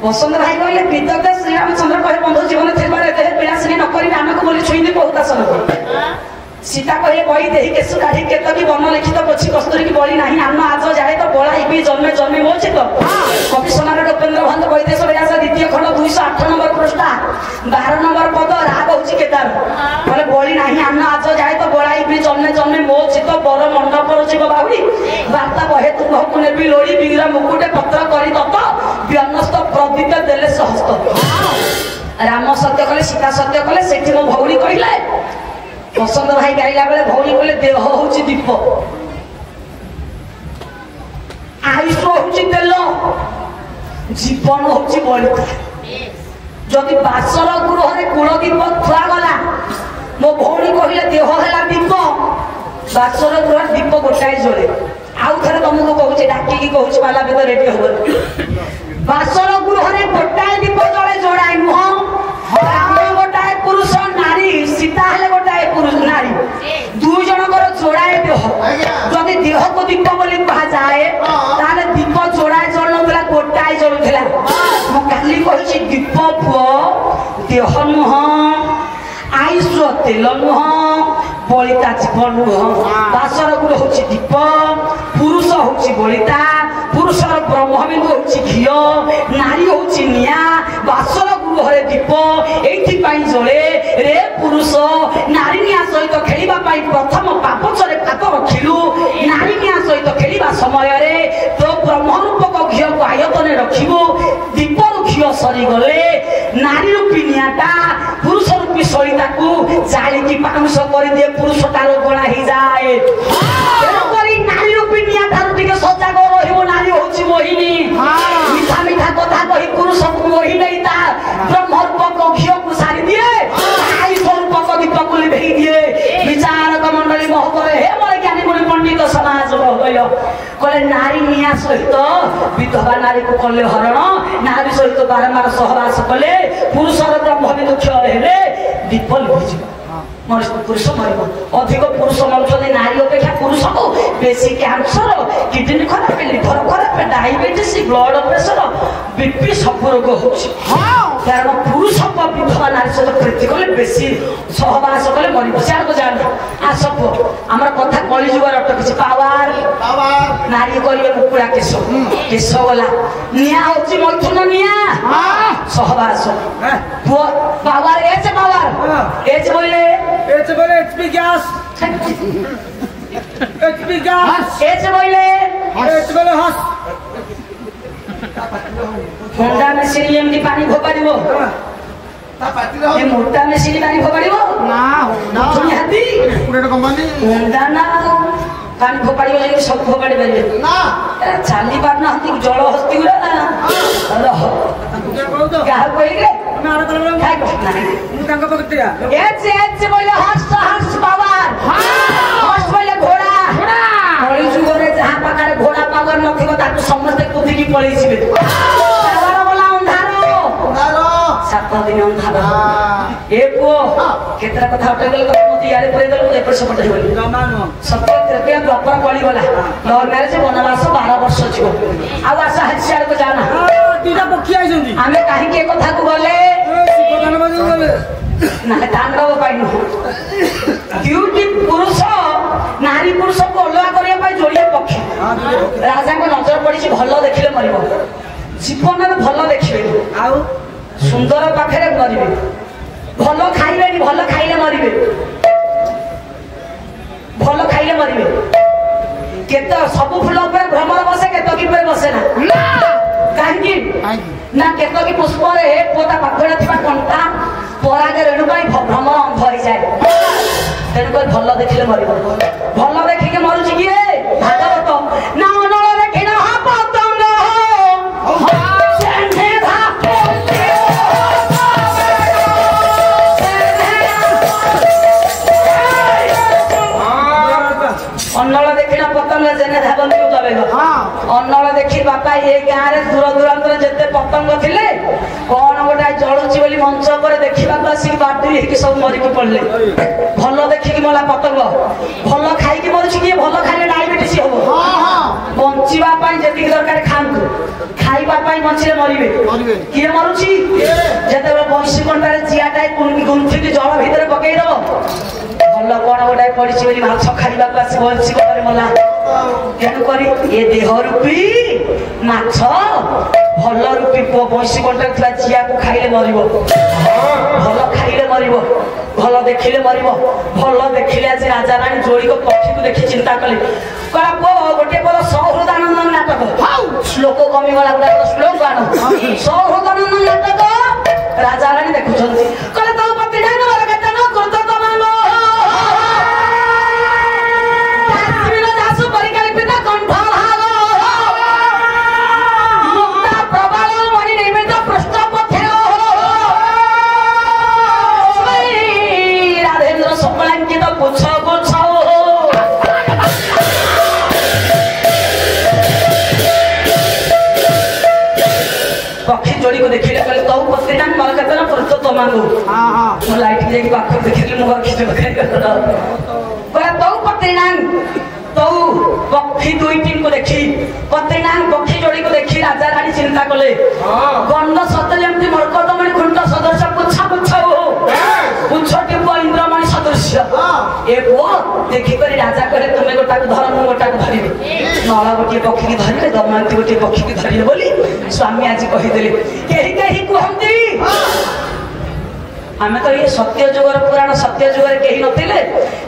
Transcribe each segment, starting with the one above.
बसंत भाई कहले कृतज्ञ श्रीरामचंद्र कहे बंधु जीवन थिबार देह पिलासिनी न करी आमे को बोली छुईंदी बहुत आसन सीता कहे बई देही केसु काढ़ी केतकी वर्ण लिखित पोछी कस्तूरी की बड़ी नहीं आम आज जाए तो बड़ा इबी जन्मे जन्मे मोचित कवि सोनार उपेन्द्र भंत वैदेश व्यास द्वितीय खंड 208 नंबर पृष्ठा 12 नंबर पद राग होची केदार बोले बड़ी नहीं आम आज जाए तो बड़ा इबी जन्मे जन्मे मोचित बर मंडप जीव बाहुड़ी वार्ता बहे तु बहु नेबी लोड़ी बीरा मुकुटे पत्र करी दत्त व्यनस्त प्रदीप देले सहस्त राम सत्य कले सीता सत्य कले सेठी मो भौणी कहिले बसंत भाई गाइला बेले भौणी कहले देह होची दीप आयुष होची तेल जीवन होची बलिता जदि बासर गृह रे कुल दीप थुआ गला मो भौणी कहले देह हैला दीप बासर गृह दीप गोटाए जळे आउ थरे तुमको कहूचे डाकी की कहूचे वाला बे तो रेडी हो बासर गृह रे गोटाए दीप जळे जोड़ाए नुह गोटाए पुरुष नारी सीता हेले गोटाए पुरुष नारी दुई जनकर जोड़ाए देह जदि देह को दीप बोली कहा जाए ताले दीप जोड़ाए जळुला गोटाए जळुला मु काली कहिछि दीप पुओ देह नुह आयुष तेल नुह बलिता जीवन नुह बासर गुरु होछि दीप पुरुष होछि बलिता पुरुषर ब्रह्मबिंदु होछि घियो नारी होछि निया बासर गुरु हरे दीप एथि पाई जळे रे पुरुष नारी निया सहित खेलिबा पाई प्रथम पापचरे कात रखिलु नारी निया सहित खेलिबा समय रे तो ब्रह्म रूपक घियो को आयतने रखिबो दीपर घियो सरी गले नारी रूपी नियाटा पुरुष रूपी सरिता को जाली की पाउस कर दिए पुरुष तारो गणा ही जाए करी नारी रूपी नियाटा टिके सजाग रहिबो नारी होछि मोहिनी मीठा मीठा कथा कहि पुरुष को मोहि नहीं ता ब्रह्म रूपक घियो को सारी दिए आई स्वरूपक दीपक को लिभेई दिए विचारक मंडली महोदय हे मोर ज्ञानी गुणी पंडित समाज कहयो कहले नारी निया सहित विधवा नारी को कले हरण नारी सहित बारंबार सहवास कले पुरुषर ब्रह्मबिंदु क्षय हेले दीप लिभिजिबो पुरुष मरिब अधिक पुरुष मरुଛନ୍ତି नारी अपेक्षा पुरुष को बेसी कैंसर किडनी खराब लिवर खराब डायबिटीज ब्लड प्रेशर बीपी सब रोग होछि कारण पुरुष को विधवा नारी सहित प्रीति कले बेसी सहवास कले मरिब सियार को जान आ सब हमर कथा कली जुगर अटकिछि पावर नारी करिवे मुकुड़ा केश केश गला निया होछि मैथुन निया सहवास पावर एज बोले HP gas HP gas H बोले हस होंडा मेसिन एमडी पानी फोपाड़िबो ता पाटी रो ए मोटा मेसिन पानी फोपाड़िबो ना होंडा निहाती पुरे कंपनी होंडा ना पानी फोपाड़िबो जे सब फोपाड़ी परिबे ना चाली पार ना हती जल हस्ती गुरा रह गाह कइले मार कर काय कहत नाही मु तांका पकटिया एच बोले हस पावर हस बोले घोड़ा कली जुगरे जहाँ पाखरे घोड़ा पावर नथिबो ताकू समस्त कुदी की पळी जिबे पावर बोला अंधारो 7 दिन अंधारो ए को केतरा कथा उठे गेल तो मोती यारे परे गेल एपर से पटे होई जमानो सत्य तृतीय द्वापर कली वाला लव मैरिज वनवास 12 वर्ष छियो आ आशा हसियार को जाना तीटा पक्षी आइसंदी आमे काहे के कथा को गले शिवदान बाजू गले ना तांडव पाइनु ड्यूटी पुरुष नारी पुरुष को अलग करिया पाई जोड़िया पक्षी राजा को नजर पड़ी भल देखिले मरिबो जीवन में भल देखिबे आउ सुंदर पाखरे मरिबे भल खाइबेनी भल खाइले मरिबे भल खाइले मरिबे केत सब फूल ऊपर भ्रमर बसे केत की पर बसे ना काहे ना केत की पुष्प रे पोता पाखरे थिबा कंटा परागे रेणु पाई भ्रमर अंध होई जाए तेन को भल देखिले मरिबो भल देखि के मरुची किए भागवत ना अनल देखि ना हा पतंग हो सेंधे धाके अनल देखि ना पतंग जेने धाबन तू तबे हां अनल देखि बापा ये गां रे दूर दूरांतर जते पतंग थिले कोन गोटा जळुची बोली मंच पर देखिबा तो आसी बाटरी हेकि सब मरि के पड़ले भल देखि कि मला पतंग भल खाइ के मरुची कि भल खाले डायबिटीज हो हां हां बंचिबा पई जति दरकार खांतु ଖାଇବା ପାଇଁ ବଞ୍ଚିଲେ ମରିବେ କିଏ ମରୁଛି ଯେତେବେଳେ ବଂଶୀ କଣ୍ଟାରେ ଜିଆଟାଏ ଗୁନ୍ଥିକି ଜଳ ଭିତରେ ପକେଇଦବ ଭଲ କଣ ଗୋଟାଏ ପଡିଛି ବୋଲି ମାଛ ଖାଇବାକୁ ଆସି ବଂଶୀ କଣ୍ଟାରେ ମଲା ତେଣୁକରି ଏ ଦେହ ରୂପୀ ମାଛ ଭଲ ରୂପୀ ବଂଶୀ କଣ୍ଟାରେ ଥିବା ଜିଆକୁ ଖାଇଲେ ମରିବ ଭଲ ଖାଇଲେ ମରିବ ଭଲ ଦେଖିଲେ ମରିବ ଭଲ ଦେଖିଲେ ଆଜି ରାଜା ରାଣୀ ଯୋଡ଼ିକ ପକ୍ଷୀକୁ ଦେଖି ଚିନ୍ତା କଲେ गोटे पद सौहृदानंद नाटक श्लोक कमिगला गुड़ा श्लोक आण सौहृदानंद नाटक राजा राणी देखुं कहले तो पति पक्षी जोड़ी को देखिले कहले तो पत्नी डान माल करते ना परतो तो मांगो हां लाइट जाके पाख देखिले मु खिचे बखरे कहले तो पत्नी डान तो पक्षी दुई तीन को देखी पत्नी डान पक्षी जोड़ी को देखी राजा रानी चिंता कले गंड सत जेमति मरकतमणि खुंट सदृश पुच्छा पुच्छा हो पुच्छटी इंद्रमणि सदृश ए वो देखि करी राजा कहले तुमे गोटा को धर मु गोटा को धरिबे नला गोटे पक्षी की धरिले दमयंती गोटे पक्षी की धरिले बोली स्वामी आज कहीदेले केही केही कहंती आमे तो ये सत्य जुगर पुराण सत्य जुगर केही नथिले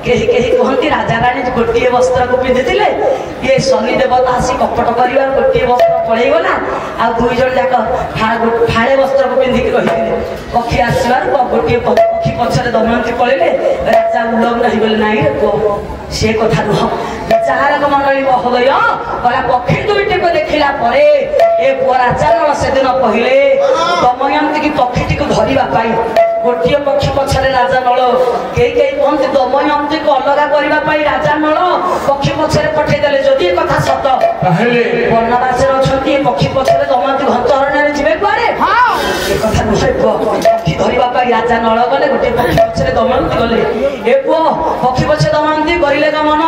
केही केही कहंती राजा रानी गोटे वस्त्र को पिंधिथिले ये शनि देवता आसी कपट करिवार गोटे वस्त्र पळै गला आ दुई जण जाक फाळे वस्त्र को पिंधि के रहिथिले पक्षी आसीबार गोटे पक्षी पछरे दमयंती पळैले राजा उलग नाही बोले नाही रे से कथा नुह विचारक मंडली महोदय कला पक्षी दुईटी को देखिला परे ए राजा से दिन पहिले दमयंती की पक्षीटी को धरिबा पाई गोटे पक्षी पछरे राजा नल कई कई कहते दमयंती को अलग करने राजा नल पक्षी पछरे पठे देले जदि कथा सत वनवासी अच्छा पक्षी पछरे दमयंती घंटहरण्य जीवे कुआरे ए कथा नुहे पक्षी धरने राजा नल गले गोटे पक्षी पछरे दमयंती गले ए पुओ पक्षी पछरे दमयंती करिले गमन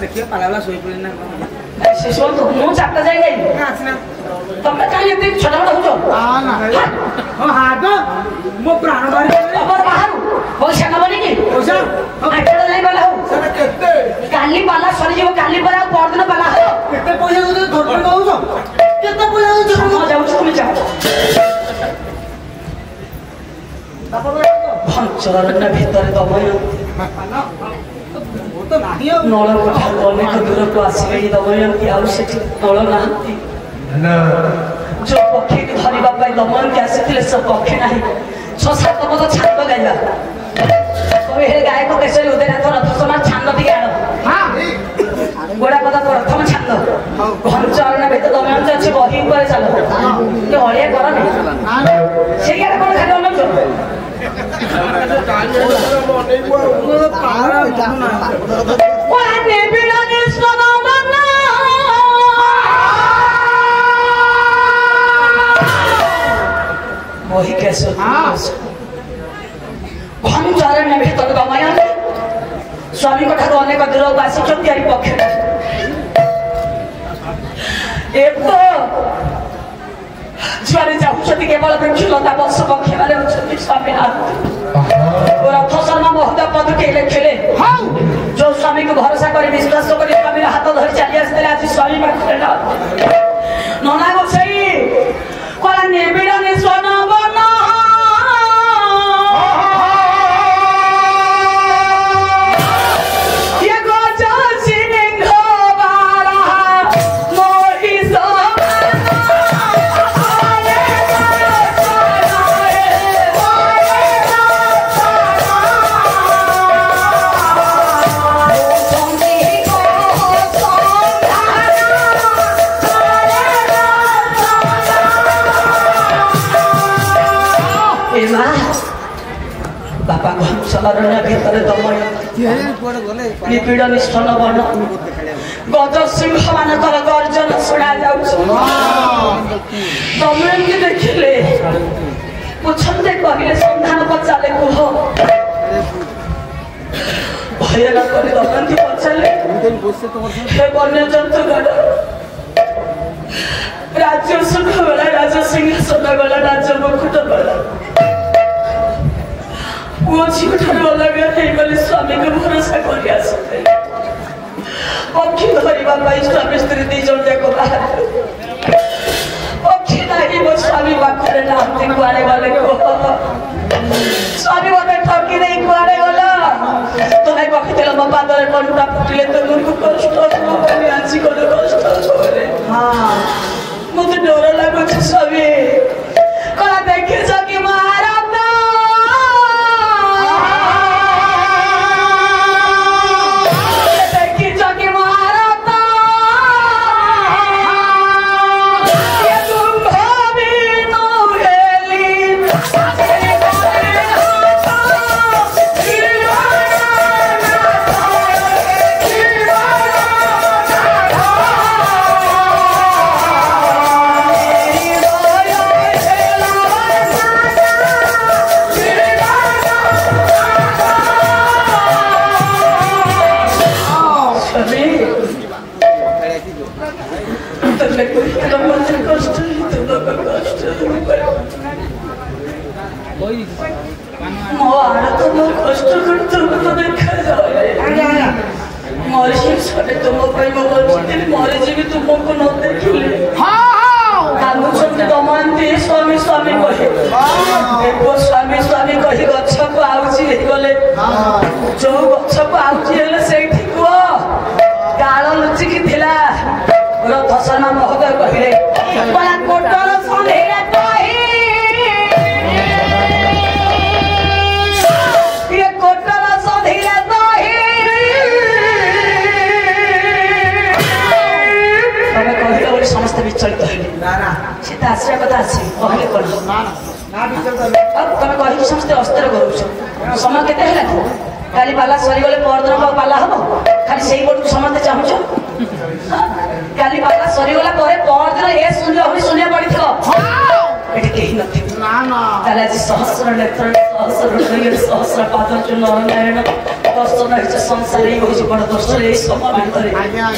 देखिए पालाला सोई पड़ी ना शिशु तो मु चापटा जाई गई आसना तमे काहे एते छोटा बड़ होजो हां ना हां हां मो प्राण बारी खबर बाहर पैसा न बनी की पैसा आटड़ा नहीं वाला हो सर केते काली पाला सरी जीव काली पर पर दिन पाला हो केते पैसा दे थोड़े कहू केते पैसा दे हम जाऊ तुम जाओ बाबा भंचरण्य भीतर दमय तो नाही नळ कोठा अनेक दूर को आसीले दमयंती आउ सेठी नळ नाहंती जो पक्षी को धरिबा पाई दमयंती आसीथिले सब पक्षी नाही 6-7 पद छांद गाइला कबे हे गायक केसरी उदयनाथ रथ समान छांद दिए आड़ हां गोड़ा पद प्रथम छांद घंचरण भेत दमयंती अछि बही पर चलो के हळिया करने से यार कोन खाली अनछ वही कैसे घंचरण भीतर दमयंती स्वामी को ठाकुर अनेक दूर आसी पक्ष जुआरे जाऊँच केवल वृक्षलता वर्ष पक्षी मैंने स्वामी रथ शर्मा महोदय पद के लिखिले जो स्वामी को भरोसा कर विश्वास कर स्वामी हाथ धरी चली आसते आज स्वामी पाखे नना गोसाई कला निबिड़ निस्वन बन बापा घंचरण्य भीतर दमयंती निबिड़ निष्ठन बन गज सिंह मानकर गर्जन शुणा जाउछ दमयंती पूछते कहले संधान पचाले कुह भयला करे दमंती पचाले हे वन्य जंतु गण राज्य सुख गला राजा सिंहासन गला राज्य मुकुट गला वो झूठर अलग है गले स्वामी को भरोसा कर आसते पक्षी धरिबा पाई स्वामी स्त्री दी जण जाको बाहर पक्षी नहीं वो स्वामी पाखरे नामती कुआरे वाले को स्वामी मते ठकी नहीं कुआरे वाला तुम्हें कहितेला मो पादरे कंटा फुटिले तो मुनको कष्ट होबे आछि कोन कष्ट होबे हां मते डर लागो छ स्वामी कला देखे छ कि महाराज काली पाला सरीगले परदन पाला हम खाली सेही पटू समझते चाहूछ काली पाला सरीगला परे परदन ए शून्य पड़िथिबो एठी केही नथि ना ना ताले आज सहस्र नेत्र सहस्र हृदय सहस्र पाद जो नारायण दर्शन है संसारी होछि बड़ दर्शन ए समय भितरे आज्ञा